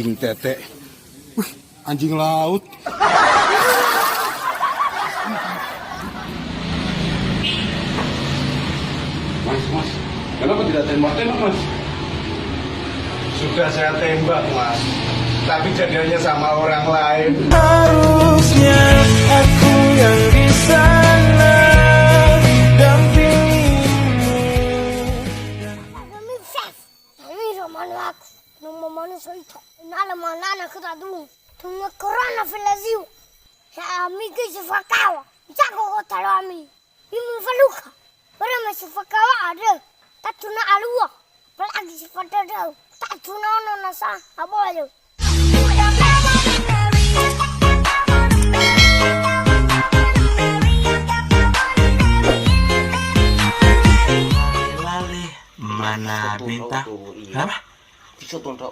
Anjing tetek. Wih, anjing laut. Mas, kenapa tidak tembak-tembak, Mas? Sudah saya tembak, Mas. Tapi jadinya sama orang lain. Harusnya aku yang di sana dampingimu. Kami chef, kami romano aku, nomor solito. Nala manana kita dulu, tunggu corona filazio. Ya amiga se fakawa, jago kota lami. Imu faluka, orang masih fakawa ada. Tak tuna alua, pelagi si fadada. Tak tuna ono nasa, apa aja. Lali mana bintang? Apa? Bisa tuh tak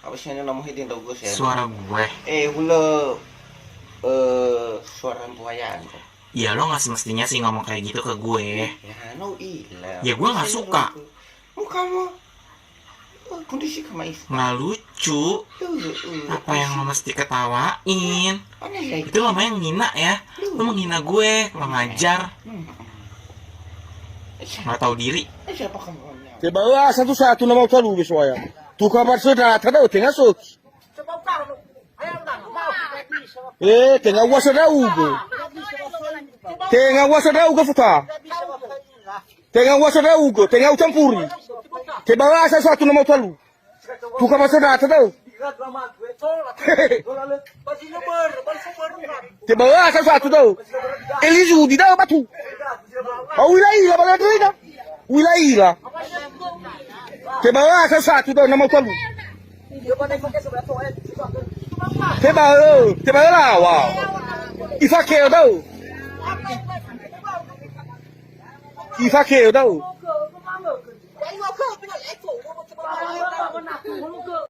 apa sih yang namanya itu tahu ya? Suara gue. Hula suara buayaan. Ya lo nggak semestinya sih ngomong kayak gitu ke gue. Ya no ilah. Ya gue nggak suka. Kamu kondisi kamu itu Nggak lucu. Apa yang lo mesti ketawain? Itu lo yang ngina ya. Lo menghina gue, lo ngajar. Nggak tahu diri. Siapa kamu? Tiba satu-satu nama utalu biswaya. Tukar saudara tada tengah sok. Tengah wasada ugo. Tengah wasada ugo futa. Tengah wasada ugo, tengah ucampuri. Tiba satu nama utalu. Tukar saudara tada. Tiba satu tau. Elisu di dalam batu. Wilayah baladrina. Wilayah. Tiba satu tau nama utalu. Tiba lawa. Ifakeo tau. Ifakeo tau.